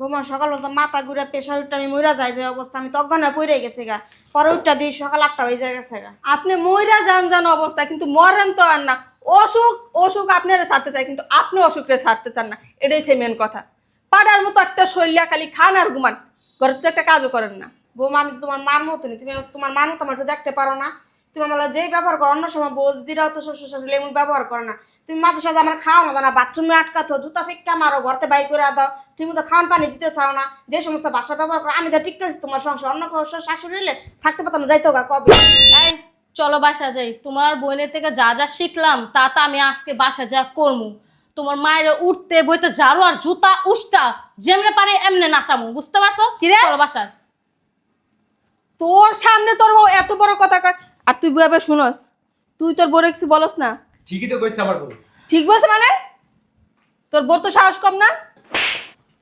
বৌমা সকাল তো মাথা ঘুরে প্রেশার উঠটা আমি মইরা যাই যে অবস্থা, আমি তো অজ্ঞান হয়ে পড়ে গেছে গা। পরে উঠটা দিই সকাল 8টা বেজে গেছে গা। আপনি মইরা যান অবস্থা, কিন্তু মরেন তো আর না। অসুখ অসুখ আপনারা ছাড়তে চাই, কিন্তু আপনি অসুখরে ছাড়তে চান না, এটাই সেই মেন কথা। পাড়ার মতো একটা শৈলিয়া খালি খান আর ঘুমান, ঘরে তো একটা কাজও করেন না। বৌমা আমি তোমার মার মতো নি, তুমি তোমার মার মতো আমার তো দেখতে পারো না। তুমি আমার যেই ব্যবহার করো অন্য সময় বৌদিরাও তো শ্বশুর শাশুড়ি এমন ব্যবহার করে না। তুমি মাঝে সাথে আমার খাও না না, বাথরুমে আটকাতো, জুতা ফিক্কা মারো, ঘরতে বাই করে দাও, তুমি তো খাওয়ান পানি দিতে চাও না। যে সমস্ত বাসা ব্যবহার করো আমি তো ঠিক করেছি তোমার সংসার, অন্য শাশুড়ি হলে থাকতে পারতাম না, যাইতো গা কবে। এই চলো বাসা যাই, তোমার বোনের থেকে যা যা শিখলাম তা তা আমি আজকে বাসা যা করমু। তোমার মায়ের উঠতে বইতে ঝাড়ু আর জুতা উষ্টা যেমনে পারে এমনে নাচামু, বুঝতে পারছো? কি রে? চলো বাসায়। তোর সামনে তোর বউ এত বড় কথা কয়, আর তুই বুয়াবে শুনস? তুই তোর বউরে কিছু বলস না? ঠিকই তো কইছে আমার বউ। ঠিক বলছে মানে? তোর বউর তো সাহস কম না?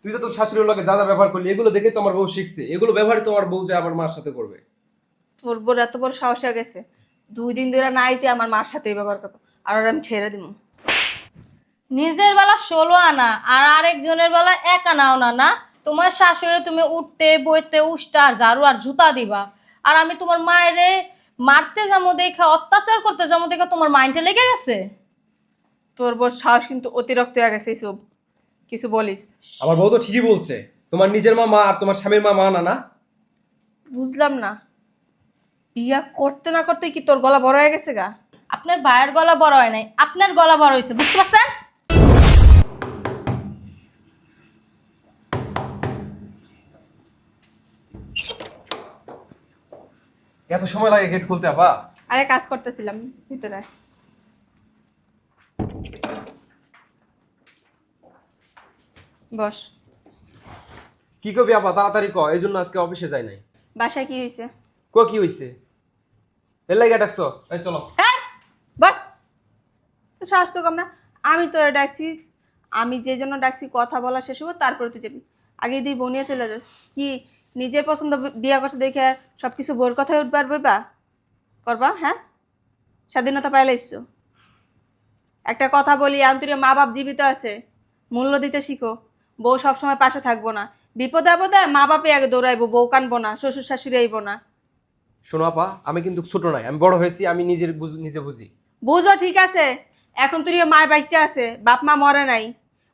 তুই তো তোর শাশুড়ির লগে যা যা ব্যবহার করলি এগুলো দেখে তো আমার বউ শিখছে। এগুলো ব্যবহারই তো আমার বউ যে আমার মার সাথে করবে। তোর বউর এত বড় সাহস হয়ে গেছে 2 দিন ধরে না আইতে আমার মার সাথেই ব্যবহার করবো, আর ওরা আমি ছেড়ে দিব। নিজের বেলা 16 আনা আর আরেকজনের বেলা 1 আনাও না না। তোমার শাশুড়ি তুমি উঠতে বইতে উষ্টা আর ঝাড়ু আর জুতা দিবা, আর আমি তোমার মায়েরে মারতে যাবো দেখে, অত্যাচার করতে যাবো দেখে তোমার মাইন্ডে লেগে গেছে। তোর বউর সাহস কিন্তু অতিরিক্ত হয়ে গেছে, এইসব কিছু বলিস? আমার বউ তো ঠিকই বলছে, তোমার নিজের মা মা আর তোমার স্বামীর মা মা না না। বুঝলাম না, বিয়া করতে না করতে কি তোর গলা বড় হয়ে গেছে গা? আপনার ভাইয়ের গলা বড় হয় নাই, আপনার গলা বড় হয়েছে, বুঝতে পারছেন? এত সময় লাগে গেট খুলতে আপা? আরে কাজ করতেছিলাম ভিতরে। বস। কি কবি আপা, তাড়াতাড়ি ক, এই জন্য আজকে অফিসে যাই নাই। বাসায় কি হয়েছে? কি হইছে? এর লাগে ডাকছো? এই চলো। হ্যাঁ বস। তো সাহস তো কম না। আমি তোরা ডাকছি, আমি যে জন্য ডাকছি কথা বলা শেষ হবো তারপরে তুই যাবি। আগে দিয়ে বনিয়ে চলে যাস কি? নিজের পছন্দ বিয়া করছে দেখে সব কিছু বোর কথায় উঠবার বইবা করবা? হ্যাঁ, স্বাধীনতা পাইলে এসছো। একটা কথা বলি, আন্তরিক মা বাপ জীবিত আছে, মূল্য দিতে শিখো। বউ সবসময় পাশে থাকবো না, বিপদে আপদে মা বাপে আগে দৌড়াইবো, বউ কানবো না, শ্বশুর শাশুড়ি আইবো না। শোনো আপা, আমি কিন্তু ছোট নাই, আমি বড় হয়েছি, আমি নিজে বুঝি। বুঝো ঠিক আছে, এখন তুই মায়ের বাচ্চা আছে, বাপ মা মরে নাই।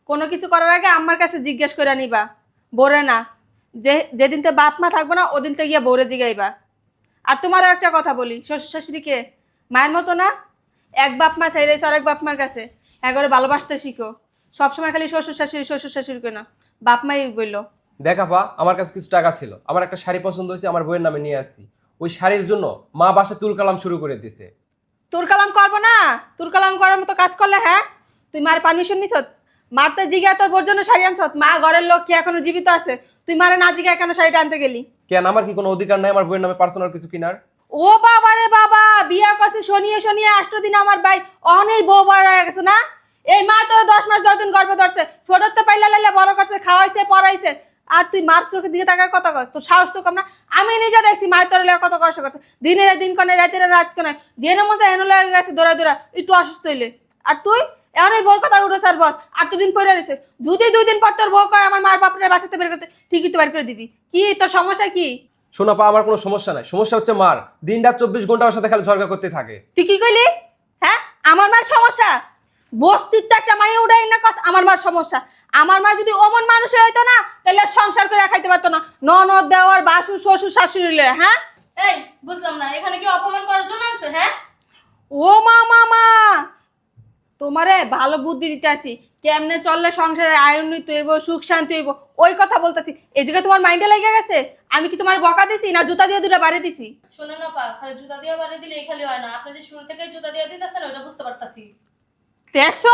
কোনো কিছু করার আগে আমার কাছে জিজ্ঞেস করে নিবা, বোরে না। যেদিন তো বাপ মা থাকবো না ওদিন তো গিয়া বোরে জিগাইবা। আর তোমারও একটা কথা বলি, শ্বশুর শাশুড়িকে মায়ের মতো না, এক বাপ মা চাইলেছে আর এক বাপ মার কাছে, একবারে ভালোবাসতে শিখো। সবসময় খালি শ্বশুর শাশুড়িকে না, বাপ মাই বললো। দেখ আপা, আমার কাছে কিছু টাকা ছিল, আমার একটা শাড়ি পছন্দ হয়েছে, আমার বউয়ের নামে নিয়ে আসছি। ওই শাড়ির জন্য মা বাসা তুল কালাম শুরু করে দিয়েছে। তোর কালাম করবো না? তোর কালাম করার মতো কাজ করলে হ্যাঁ? তুই মার পারমিশন নিছ? মারতে জিগা তোর বোর জন্য শাড়ি আনছ? মা ঘরের লোক কি এখনো জীবিত আছে? তুই মারে না জিগা কেন শাড়িটা আনতে গেলি? কেন, আমার কি কোনো অধিকার নাই আমার বউয়ের নামে পার্সোনাল কিছু কিনার? ও বাবা রে বাবা, বিয়া করছে শনিয়ে শনিয়ে 8 দিন আমার ভাই অনেক বউ বড় হয়ে গেছে না? এই মা তোর 10 মাস 10 দিন গর্ভে ধরছে, ছোটতে পাইলা লাইলা বড় করছে, খাওয়াইছে পড়াইছে, আর তুই মার চোখের দিকে তাকায় কথা কস? তোর সাহস তো কম না? আমি নিজে দেখছি মায়ের তোর লেগে কত কষ্ট করছে, দিনের দিন কনে রাতের রাত কনে, জেনে মজা এনে লেগে গেছে দৌড়া দৌড়া, একটু অসুস্থ হইলে। আর তুই এমন বউর কথা উঠে স্যার বস, আর দুদিন পরে রয়েছে, যদি 2 দিন পর তোর বউ কয় আমার মার বাপরে বাসাতে বের করতে, ঠিকই তো বের করে দিবি। কি তোর সমস্যা কি? শোনো পা, আমার কোনো সমস্যা নাই, সমস্যা হচ্ছে মার দিন রাত 24 ঘন্টা ওর সাথে খালি ঝগড়া করতে থাকে। তুই কি কইলি? হ্যাঁ, আমার মার সমস্যা? বস্তির তো একটা মাইয়া উড়াই না কস আমার মার সমস্যা? আমার মা যদি অমন মানুষ হইতো না তাহলে সংসার করে খাইতে পারতো না, ননদ দেওয়ার বাসু শ্বশুর শাশুড়িলে। হ্যাঁ, এই বুঝলাম না, এখানে কি অপমান করার জন্য আনছো? হ্যাঁ, ও মা মামা, তোমারে ভালো বুদ্ধি দিতে আসি, কেমনে চললে সংসারে আয়োন্বিত হইব, সুখ শান্তি হইব, ওই কথা বলতেছি। এই জায়গায় তোমার মাইন্ডে লেগে গেছে? আমি কি তোমার বকা দিছি না জুতা দিয়ে 2টা বাড়ি দিছি? শোনো না পা, খালি জুতা দিয়ে বাড়ি দিলে এই খালি হয় না, আপনি যে শুরু থেকে জুতা দিয়ে দিতেছেন ওটা বুঝতে পারতাছি। দেখছ,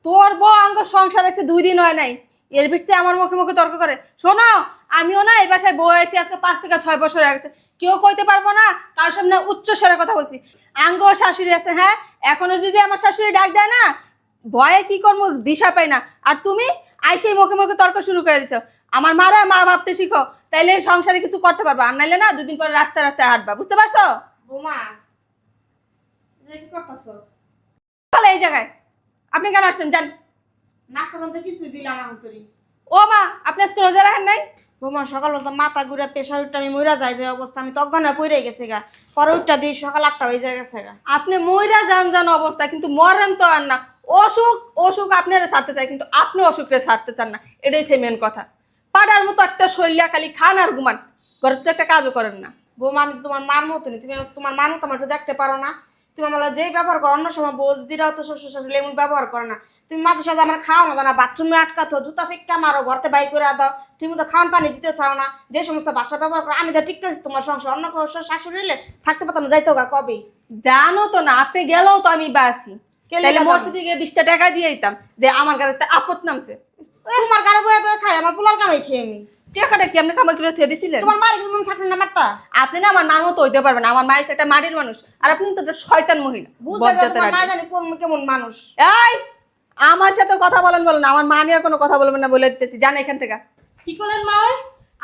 তোর বউ আঙ্গ সংসার আছে 2 দিন হয় নাই, এর ভিত্তিতে আমার মুখে মুখে তর্ক করে। শোনো, আমিও না এই বাসায় বউ আছি আজকে 5 থেকে 6 বছর হয়ে গেছে, কেউ কইতে পারবো না কার সামনে উচ্চ স্বরে কথা বলছি। আঙ্গ শাশুড়ি আছে, হ্যাঁ, এখনো যদি আমার শাশুড়ি ডাক দেয় না, ভয়ে কি করবো দিশা পাই না। আর তুমি আইসেই মুখে মুখে তর্ক শুরু করে দিছো। আমার মারা মা ভাবতে শিখো, তাইলে সংসারে কিছু করতে পারবা, আর নাইলে না 2 দিন পরে রাস্তায় রাস্তায় হাঁটবা, বুঝতে পারছো? বৌমা যে কি করতেছো? তাহলে এই জায়গায় আপনি কেন আসছেন? যান। নাস্তা বন্ধ কিছু দিলাম না তোরি। ও মা, আপনি আজকে রোজা রাখেন নাই? বৌমা সকাল তো মাথা ঘুরে প্রেশার উঠটা আমি মইরা যাই যে অবস্থা, আমি তখন পড়ে গেছে গা, পরে উঠটা দিই সকাল 8টা বেজে গেছে গা। আপনি মইরা যান অবস্থা, কিন্তু মরেন তো আর না। অসুখ অসুখ আপনারা ছাড়তে চাই, কিন্তু আপনি অসুখরে ছাড়তে চান না, এটাই সেই মেন কথা। পাড়ার মতো একটা শৈলিয়া খালি খান আর ঘুমান, ঘরে তো একটা কাজও করেন না। বৌমা আমি তোমার মার মতো নি, তুমি তোমার মা মতো আমার দেখতে পারো না। তুমি আমার যেই ব্যবহার করো, অন্য সময় বৌদিরাও তো শ্বশুর শাশুড়ি এমন ব্যবহার করে না। তুমি মাঝে সাঝে আমার খাও না দাও না, বাথরুমে আটকাতো, জুতা ফিক্কা মারো, ঘরতে বাইর করে দাও, তুমি তো খাওয়ান পানি দিতে চাও না। যে সমস্ত বাসা ব্যবহার করো আমি তো ঠিক করেছি তোমার সংসার, অন্য কোনো শাশুড়ি হলে থাকতে পারতাম না, যাইতো গা কবে। জানো তো না, আপনি গেলেও তো আমি বাসি, কে তাহলে লিগা মসজিদে গিয়ে 20টা টাকা দিয়ে দিতাম যে আমার গাড়িতে আপদ নামছে। তোমার গাড়ি বয়ে বয়ে খাই, আমার পোলার কামাই খেয়ে আমি। টাকাটা কি আপনি কামাই করে থুয়ে দিছিলেন? তোমার মার মন থাকলে না মারতা। আপনি না আমার মার মতো হইতে পারবেন না, আমার মায়ের একটা মাটির মানুষ, আর আপনি তো একটা শয়তান মহিলা। বুঝতে যাও বজ্জাতের তোমার মা আড্ডি। জানি কোন কেমন মানুষ। এই, আমার সাথে কথা বলেন না, আমার মা নিয়ে কোনো কথা বলবেন না বলে দিতেছি, জান এখান থেকে। কি করেন মা ওই?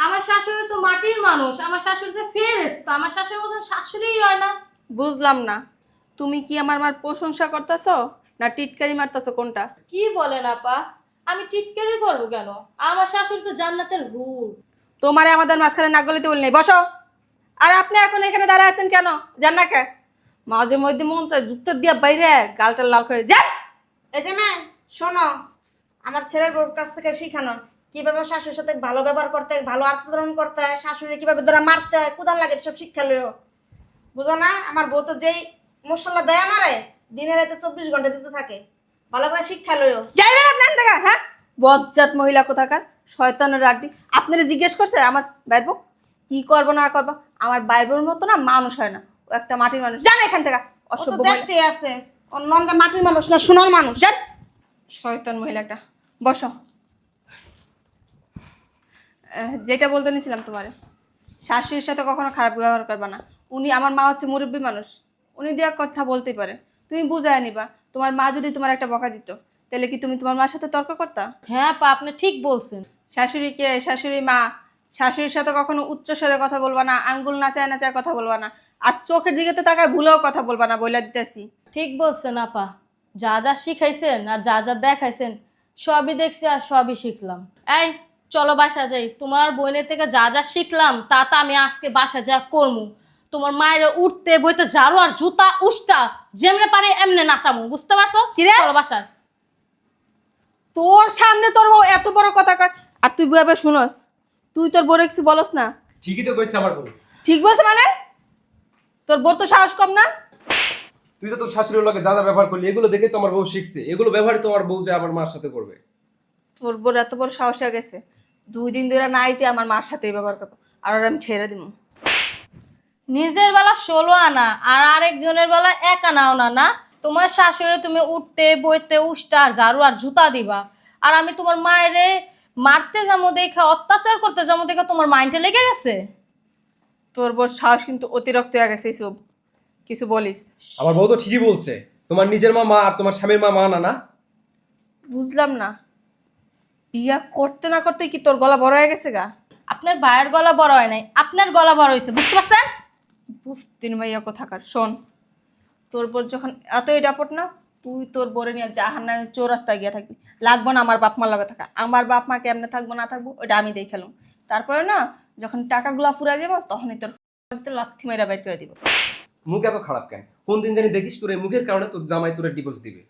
আমার শাশুড়ি তো মাটির মানুষ, আমার শাশুড়ি তো ফেরেশতা, আমার শাশুড়ির মতন শাশুড়িই হয় না। বুঝলাম না, তুমি কি আমার মার প্রশংসা করতেছো না টিটকারি মারতেছো, কোনটা? কি বলেন আপা, আমি টিটকারি করবো কেন? আমার শাশুড়ি তো জান্নাতের হুর। তোমারে আমাদের মাঝখানে নাক গলিতে বলি নাই, বসো। আর আপনি এখন এখানে দাঁড়ায় আছেন কেন? জান না কে? মাঝে মধ্যে মন চায় জুতো দিয়ে বাইরে গালটা লাল করে যান। এই যে ম্যাম শোনো, আমার ছেলের বউর কাছ থেকে শিখানো কিভাবে শাশুড়ির সাথে ভালো ব্যবহার করতে হয়, ভালো আচরণ করতে হয়, শাশুড়ি কিভাবে ধরে মারতে হয়, কুদান লাগে, সব শিক্ষা লইও। বুঝো না, আমার বউ তো যেই মশলা দেয় আমারে, দিনে রাতে 24 ঘন্টা দিতে থাকে। ভালো করে শিক্ষা লইও। যাইবেন আপনার টাকা, হ্যাঁ? বজ্জাত মহিলা কোথাকার, শয়তানের আড্ডি। আপনারা জিজ্ঞেস করছে আমার বাইর বউ কি করবো না করবো? আমার বাইর বউর মতো না মানুষ হয় না, ও একটা মাটির মানুষ। জান এখান থেকে, ও তো অসভ্য মহিলা। দেখতে আছে, ওর নন্দা মাটির মানুষ না সোনার মানুষ। যান, শয়তান মহিলাটা। বসো। যেটা বলতে নিছিলাম তোমারে, শাশুড়ির সাথে কখনো খারাপ ব্যবহার করবা না। উনি, আমার মা হচ্ছে মুরব্বী মানুষ, উনি দেওয়া কথা বলতেই পারে, তুমি বুঝায় নিবা। তোমার মা যদি তোমার একটা বকা দিত, তাহলে কি তুমি তোমার মার সাথে তর্ক করতা? হ্যাঁ আপা, আপনি ঠিক বলছেন। শাশুড়িকে শাশুড়ি মা, শাশুড়ির সাথে কখনো উচ্চস্বরে কথা বলবা না, আঙ্গুল নাচায় নাচায় কথা বলবা না, আর চোখের দিকে তো তাকায় ভুলেও কথা বলবা না, বইলা দিতেছি। ঠিক বলছেন আপা, যা যা শিখাইছেন আর যা যা দেখাইছেন সবই দেখছি আর সবই শিখলাম। এই চলো বাসা যাই, তোমার বোনের থেকে যা যা শিখলাম তা তা আমি আজকে বাসা যা করবো। তোমার মায়ের উঠতে বইতে ঝাড়ু আর জুতা উষ্টা যেমনে পারে এমনে নাচামু, বুঝতে পারছো? কিরে? চলো বাসার। তোর সামনে তোর বউ এত বড় কথা কয়, আর তুই বউ শুনস? তুই তোর বউরে কিছু বলস না? ঠিকই তো কইছে আমার বউ। ঠিক বলছে মানে? তোর বউর তো সাহস কম না? তুই তো তোর শাশুড়ির লোকে যা যা ব্যবহার করলি, এগুলো দেখে তো আমার বউ শিখছে। এগুলো ব্যবহারই তো আমার বউ যে আমার মার সাথে করবে। তোর বউর এত বড় সাহস হয়ে গেছে, 2 দিন ধরে না আইতে আমার মার সাথেই ব্যবহার করবো, আর ওর আমি ছেড়ে দিব। নিজের বেলা 16 আনা আর আরেকজনের বেলা 1 আনাও না। না, তোমার শাশুড়ি তুমি উঠতে বইতে উষ্টা আর ঝাড়ু আর জুতা দিবা, আর আমি তোমার মায়েরে মারতে যাবো দেখে, অত্যাচার করতে যাবো দেখে তোমার মাইন্ডে লেগে গেছে। তোর বউর সাহস কিন্তু অতিরিক্ত হয়ে গেছে, সব কিছু বলিস। আমার বউ তো ঠিকই বলছে, তোমার নিজের মা আর তোমার স্বামীর মা না না। বুঝলাম না, বিয়া করতে না করতে কি তোর গলা বড় হয়ে গেছে গা? আপনার ভাইয়ের গলা বড় হয় নাই, আপনার গলা বড় হয়েছে, বুঝতে পারছেন? বুঝতিন মাইয়া কোথাকার। শোন, তোর বোর যখন এতই ডাপট না, তুই তোর বোরে নিয়ে জাহান্নামের চৌরাস্তায় গিয়ে থাকবি। লাগবো না আমার বাপ মার লগে থাকা, আমার বাপ মা কেমনে থাকবো না থাকবো ওটা আমি দেখালাম। তারপরে না, যখন টাকাগুলা ফুরাই যাবো তখনই তোর লাথি মেয়েরা বের করে দিব। মুখ এত খারাপ কেন? কোন দিন জানি দেখিস তোর এই মুখের কারণে তোর জামাই তোর ডিভোর্স দিবে।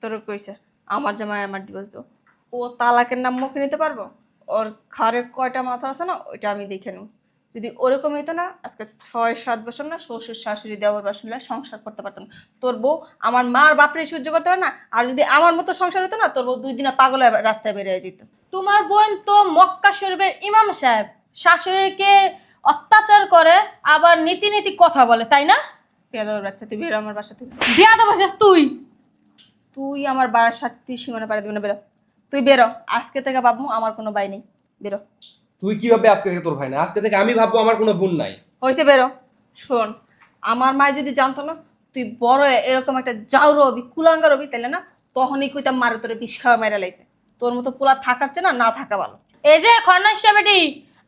তোর কইছে আমার জামাই আমার ডিভোর্স দাও? ও তালাকের নাম মুখে নিতে পারবো? ওর ঘরে কয়টা মাথা আছে না, ওইটা আমি দেখে নেব। যদি ওরকম হইতো না, আজকে 6-7 বছর না শ্বশুর শাশুড়ি দেওয়ার বাসন সংসার করতে পারতাম না। তোর বউ আমার মার বাপরে সহ্য করতে পারে না, আর যদি আমার মতো সংসার হতো না, তোর বউ 2 দিনে পাগল হয়ে রাস্তায় বেরিয়ে যেত। তোমার বোন তো মক্কা শরীফের ইমাম সাহেব, শাশুড়িকে অত্যাচার করে আবার নীতি নীতি কথা বলে, তাই না? পেয়াদর বাচ্চা, তুই বেরো আমার বাসা থেকে। বিয়াদব হইছিস তুই। তুই আমার বাড়ার সাথে সীমানা পাড়া দিবি না, বেরো। তুই বেরো, আজকে থেকে ভাববো আমার কোনো ভাই নেই, বেরো। তুই কি ভাববে আজকে থেকে তোর ভাই না? আজকে থেকে আমি ভাববো আমার কোনো বোন নাই। হয়েছে, বেরো। শোন, আমার মায় যদি জানতো না তুই বড় হয়ে এরকম একটা জাউরো হবি, কুলাঙ্গার হবি, তাইলে না তখনই কইতাম মারে তোরে বিষ খাওয়া মেরা লাইতে। তোর মতো পোলা থাকার চেয়ে না থাকা ভালো। এই যে খন্নাইশা বেটি,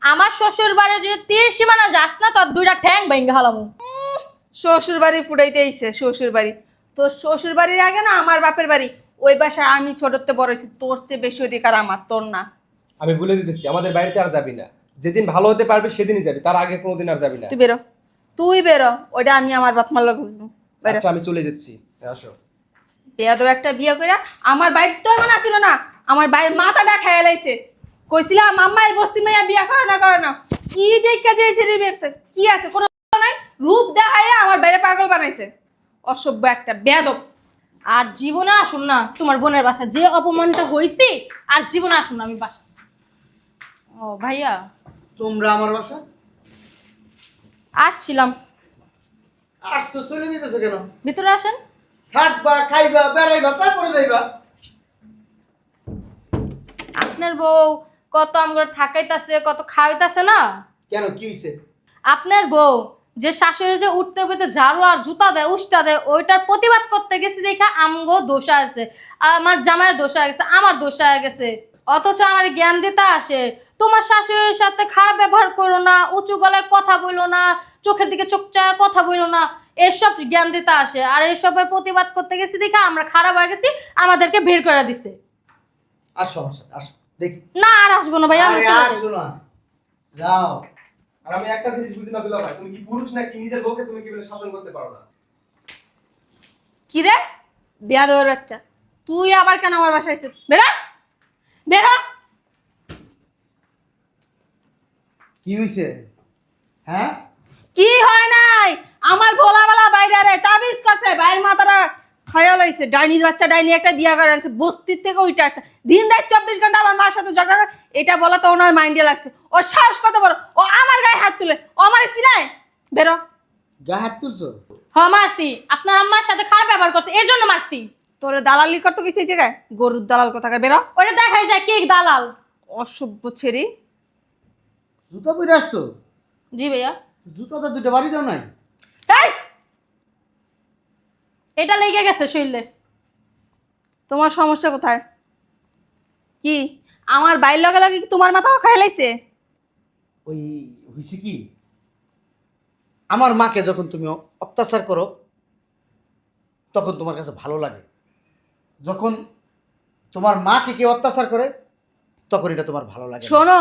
আমার শ্বশুর বাড়ি যদি তীর সীমানা যাস না, তোর 2টা ঠ্যাং ভেঙে হালামু। শ্বশুর বাড়ি ফুটাইতে আইছে, শ্বশুর বাড়ি। তোর শ্বশুর বাড়ির আগে না আমার বাপের বাড়ি, ওই বাসায় আমি ছোটতে বড় হয়েছি, তোর চেয়ে বেশি অধিকার আমার, তোর না। আমি বলে দিতেছি আমাদের বাড়িতে আর যাবি না, যেদিন ভালো হতে পারবি সেদিনই যাবি, তার আগে কোনোদিন আর যাবি না। তুই বেরো, ওইটা আমি আমার বাপ মার লোক বুঝবো। আচ্ছা আমি চলে যাচ্ছি, আসো। বেয়াদব একটা বিয়ে করে আমার বাড়ির তো এমন আসিল না, আমার বাড়ির মাথাটা খেয়ে লাইছে। কইছিলাম আম্মা এই বস্তি মেয়ে বিয়ে করো না, কি দেখা যে ছেলে বিয়ে কি আছে কোনো নাই, রূপ দেখাইয়া আমার বাইরে পাগল বানাইছে। অসভ্য একটা বেয়াদব। আর জীবনে আসুন না তোমার বোনের বাসা, যে অপমানটা হয়েছে আর জীবনে আসুন না আমি বাসা। ও ভাইয়া, তোমরা আমার বাসা আসছিলাম। আসতো, চলে যেতেছো কেন? ভিতরে আসেন। থাকবা, খাইবা, বেড়াইবা, তারপরে যাইবা। আপনার বউ কত আমগর থাকাইতাছে, কত খাওয়াইতাছে না। কেন, কি হইছে? আপনার বউ যে শাশুড়ি যে উঠতে বইতে ঝাড়ু আর জুতা দেয়, উষ্টা দেয়, ওইটার প্রতিবাদ করতে গেছে দেখা আমগো দোষা আছে, আমার জামাইয়ের দোষা গেছে, আমার দোষা গেছে। অথচ আমার জ্ঞান দিতে আসে তোমার শাশুড়ির সাথে খারাপ ব্যবহার করো না, উঁচু গলায় কথা বলো না, চোখের দিকে চোখ চায় কথা বলো না, এসব জ্ঞান দিতে আসে। আর এসবের প্রতিবাদ করতে গেছি দেখা আমরা খারাপ হয়ে গেছি, আমাদেরকে বের করে দিছে। আসো আমার সাথে, আসো দেখি। না আর আসবো না ভাই, আমরা আরে চলে যাই। আসো না, যাও। আর আমি একটা জিনিস বুঝি না দুলাভাই, তুমি কি পুরুষ নাকি নিজের বউকে তুমি কিভাবে শাসন করতে পারো না? কি রে বেয়াদবের বাচ্চা, তুই আবার কেন আমার বাসায় এসে? বেরা বেরা। কি হইছে? হ্যাঁ, কি হয় নাই, আমার ভোলাবেলা বাইরে রে তাবিজ করছে, বাইরের মাথাটা খায়া লাইছে। ডাইনির বাচ্চা, ডাইনি একটা বিয়া করে আনছে বস্তির থেকে, ওইটা আসছে দিন রাত 24 ঘন্টা আমার মার সাথে ঝগড়া করে। এটা বলা তো ওনার মাইন্ডে লাগছে। ও সাহস কত বড়, ও আমার গায়ে হাত তুলে, ও আমার চিনায়। বেরো। গায়ে হাত তুলছো? মারছি, আপনার আম্মার সাথে খারাপ ব্যবহার করছে এই জন্য মারছি। তোর দালালি করতে গেছি এই জায়গায়, গরুর দালাল কোথাকার, বেরো। ওটা দেখাই যায় কে দালাল। অসভ্য ছেড়ি। জুতা পরে আসছো? জি ভাইয়া। জুতাটা দুটো বাড়ি দাও নাই? এই, এটা লেগে গেছে শরীরে। তোমার সমস্যা কোথায়? কি আমার বাইর লগে লগে কি তোমার মাথাও খাই লাইছে? ওই হইছে কি, আমার মাকে যখন তুমি অত্যাচার করো তখন তোমার কাছে ভালো লাগে, যখন তোমার মাকে কেউ অত্যাচার করে তখন এটা তোমার ভালো লাগে না। শোনো,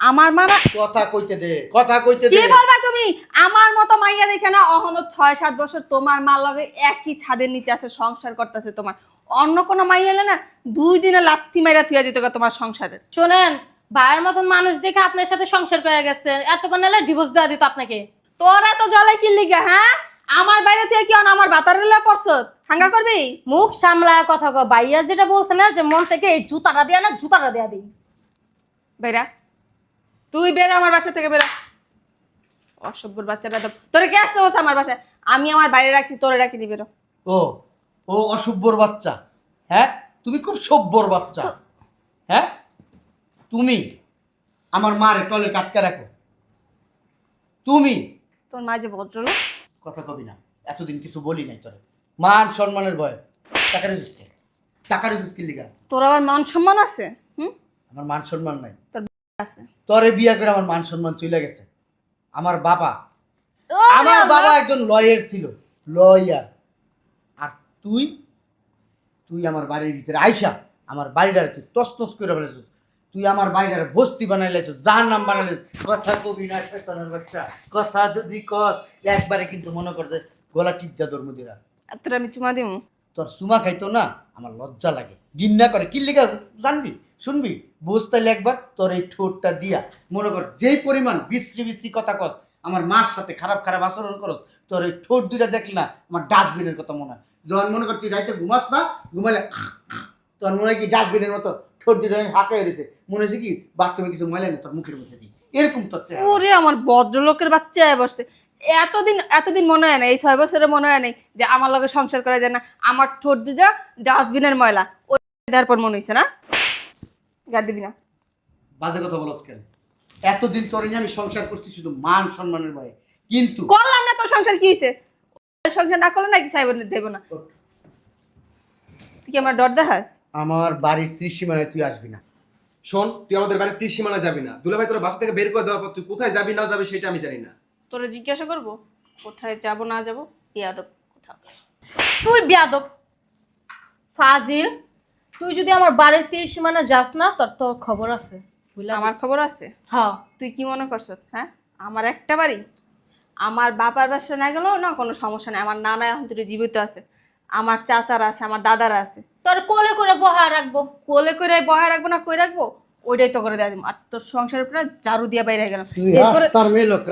আমার মা না, কথা কইতে দে, কথা কইতে কি দে। বলবা তুমি? আমার মতো মাইয়া দেখে না অহনো 6-7 বছর তোমার মার লগে একই ছাদের নিচে আছে, সংসার করতেছে। তোমার অন্য কোনো মাইয়া এলে না 2 দিনে লাত্তি মাইরা থুয়া যেত গা তোমার সংসারের। শোনেন, ভাইয়ের মতন মানুষ দেখে আপনার সাথে সংসার করে গেছে, এতক্ষণ এলে ডিভোর্স দেওয়া দিত আপনাকে। তোরা তো জলে কি লিগা? হ্যাঁ, আমার বাইরে থেকে কি আমার বাতারের লয়ে পড়ছ? হাঙ্গা করবি? মুখ সামলায় কথা কো। ভাইয়া যেটা বলছে না যে মন থেকে এই জুতাটা দেয়া না, জুতাটা দেয়া দিই। বেরা, তুই বেরা আমার বাসা থেকে, বেরা। অসভ্যর বাচ্চা বেদব, তোরে কে আসতে বলছে আমার বাসায়? আমি আমার বাইরে রাখছি, তোরে রাখিনি, বেরো। ও ও অসভ্যর বাচ্চা, হ্যাঁ? তুমি খুব সভ্যর বাচ্চা, হ্যাঁ? তুমি আমার মারে টলে কাটকা রাখো, তুমি তোর মা যে ভদ্রলোক। কথা কবি না, এতদিন কিছু বলি নাই তোরে, মান সম্মানের ভয়। টাকার জুসকে, টাকার জুসকে লিগা তোর আবার মান সম্মান আছে? আমার মান সম্মান নাই। আছে। তোরে বিয়া করে আমার মান সম্মান চলে গেছে। আমার বাবা, ওরে আমার আল্লাহ। বাবা একজন লয়ার ছিল, লয়ার। আর তুই তুই আমার বাড়ির ভিতরে আইসা আমার বাড়িটারে তুই তসতস করে ফেলেছিস। তুই আমার বাড়িটারে বস্তি বানাইলেছিস, যার নাম বানাইলেছিস। কথা কবি না শয়তানের বাচ্চা, কথা যদি কস একবারে কিন্তু মনে কর যে গলা টিপা তোর মুদিরা। আর তোর আমি চুমা দিমু? তোর সুমা খাইতো না, আমার লজ্জা লাগে, ঘৃণা করে। কি লিগা জানবি, শুনবি, বুঝ তাইলে একবার তোর এই ঠোঁটটা দিয়া মনে কর যেই পরিমাণ বিশ্রী বিশ্রী কথা কস, আমার মার সাথে খারাপ খারাপ আচরণ করস, তোর এই ঠোঁট দুইটা দেখলি না আমার ডাস্টবিনের কথা মনে হয়। যখন মনে কর তুই রাইতে ঘুমাস না, ঘুমাইলে তোর মনে হয় কি ডাস্টবিনের মতো ঠোঁট দুইটা হাঁকাই রয়েছে, মনে হচ্ছে কি বাথরুমে কিছু ময়লা নেই তোর মুখের মধ্যে দিই, এরকম তোর চেহারা। ওরে আমার ভদ্রলোকের বাচ্চা বসছে। এতদিন মনে হয় না, এই 6 বছরে মনে হয় নাই যে আমার লগে সংসার করা যায় না। আমার ঠোঁট দুটা ডাস্টবিনের ময়লা, ওই দেওয়ার পর মনে হইছে না? গাদ দিবি না। বাজে কথা বলস কেন? এতদিন তোর নিয়ে আমি সংসার করছি শুধু মান সম্মানের ভয়ে, কিন্তু করলাম না, তোর সংসার কি হয়েছে? সংসার না করলে নাকি সাইব দেব না? তুই কি আমার ডর দেখাস? আমার বাড়ির ত্রিসীমানায় তুই আসবি না। শোন, তুই আমাদের বাড়ির 30 সীমানা যাবি না। দুলাভাই তোর বাসা থেকে বের করে দেওয়ার পর তুই কোথায় যাবি না যাবি সেটা আমি জানি না। তোরে জিজ্ঞাসা করবো কোথায় যাব না যাব? ইয়াদব কোথাও। তুই বেয়াদব ফাজিল, তুই যদি আমার বাড়ির 30 সীমানা যাস না, তোর তো খবর আছে। ভুলা আমার খবর আছে? হ্যাঁ তুই কি মনে করছ? হ্যাঁ, আমার একটা বাড়ি, আমার বাবার বাসা না গেলেও না কোনো সমস্যা নেই। আমার নানা এখন তুই জীবিত আছে, আমার চাচারা আছে, আমার দাদারা আছে। তোর কোলে করে বহা রাখবো। কোলে করে বহায় রাখবো না কই রাখবো ওইটাই তো করে দেয় দিব। আর তোর সংসারের পুরো ঝাড়ু দিয়ে বাইরে গেলাম। তুই এরপরে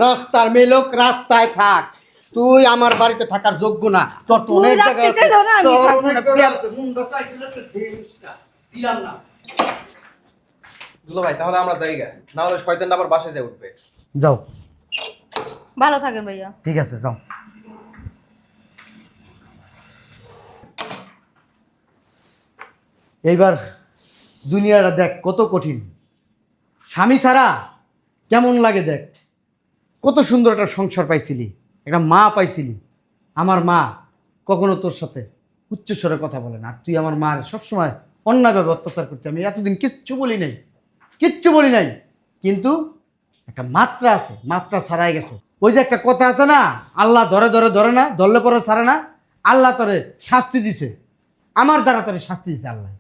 রাস্তার মেয়ে লোক রাস্তায় থাক। তুই আমার বাড়িতে থাকার যোগ্য না। তোর তো তুই অনেক রাখতে জায়গা আছে। চাইলেও না, আমি তোর থাকবো অনেক না, জায়গা প্রিয়া। আছে। মুন্ডা চাইছিল একটু ঢেউসটা। দিলাম না। দুলো ভাই তাহলে আমরা জায়গা না হলে শয়তানটা আবার বাসায় যায় উঠবে। যাও, ভালো থাকেন ভাইয়া। ঠিক আছে, যাও। এইবার দুনিয়াটা দেখ কত কঠিন। স্বামী ছাড়া কেমন লাগে দেখ। কত সুন্দর একটা সংসার পাইছিলি, একটা মা পাইছিলি। আমার মা কখনো তোর সাথে উচ্চস্বরে কথা বলে না, আর তুই আমার মার সবসময় অন্যায়ভাবে অত্যাচার করতে। আমি এতদিন কিচ্ছু বলি নাই, কিন্তু একটা মাত্রা আছে, মাত্রা ছাড়াই গেছে। ওই যে একটা কথা আছে না, আল্লাহ ধরে না, ধরলে পরে ছাড়ে না। আল্লাহ তোরে শাস্তি দিছে, আমার দ্বারা তোরে শাস্তি দিছে আল্লাহ।